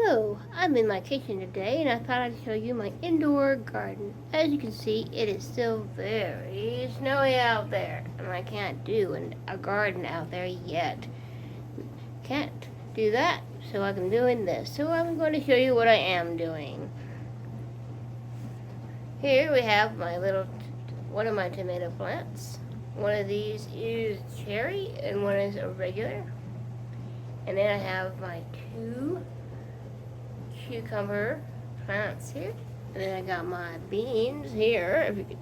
Hello, I'm in my kitchen today and I thought I'd show you my indoor garden. As you can see, it is still very snowy out there and I can't do a garden out there yet. Can't do that, so I'm doing this. So I'm going to show you what I am doing. Here we have one of my tomato plants. One of these is cherry and one is a regular. And then I have my two cucumber plants here. And then I got my beans here. If you could,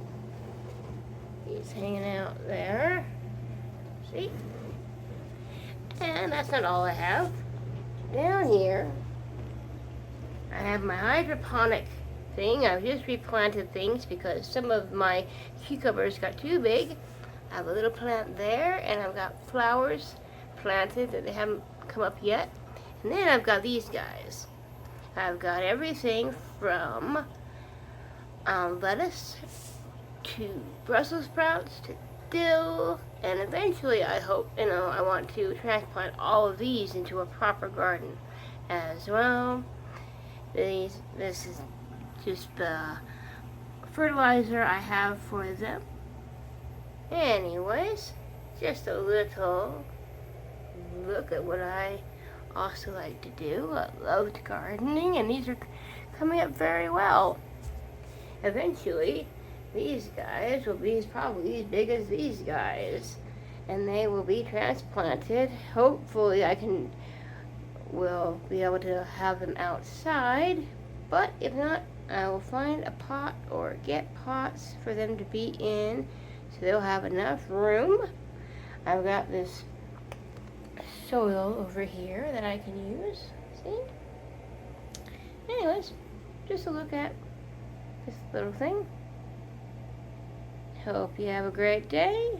he's hanging out there. See? And that's not all I have. Down here, I have my hydroponic thing. I've just replanted things because some of my cucumbers got too big. I have a little plant there, and I've got flowers planted that they haven't come up yet. And then I've got these guys. I've got everything from lettuce to Brussels sprouts to dill, and eventually I hope, I want to transplant all of these into a proper garden as well. This is just the fertilizer I have for them. Anyways, just a little look at what I also like to do. I loved gardening, and these are coming up very well. Eventually, these guys will be probably as big as these guys, and they will be transplanted. Hopefully, will be able to have them outside, but if not, I will find a pot or get pots for them to be in, so they'll have enough room. I've got this soil over here that I can use. See? Anyways, just a look at this little thing. Hope you have a great day.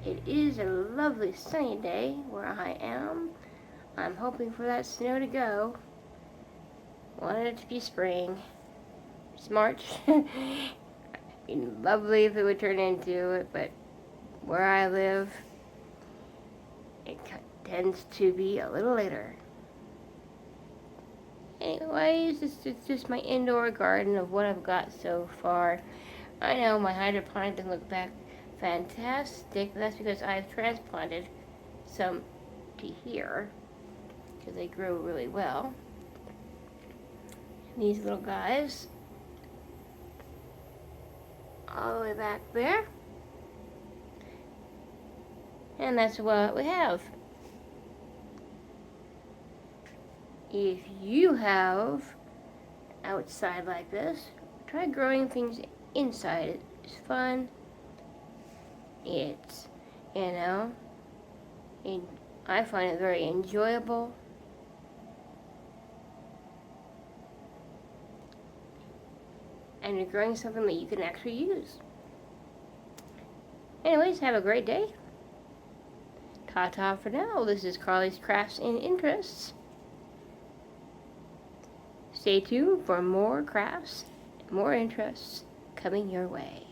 It is a lovely sunny day where I am. I'm hoping for that snow to go. Want it to be spring. It's March. It'd be lovely if it would turn into it, but where I live, it tends to be a little later. Anyways, it's just my indoor garden of what I've got so far. I know my hydroponic doesn't look back fantastic, but that's because I've transplanted some to here because they grow really well. And these little guys all the way back there. And that's what we have. If you have outside like this, try growing things inside. It's fun. It's, I find it very enjoyable. And you're growing something that you can actually use. Anyways, have a great day. Ta-ta for now. This is Carly's Crafts and Interests. Stay tuned for more crafts, more interests coming your way.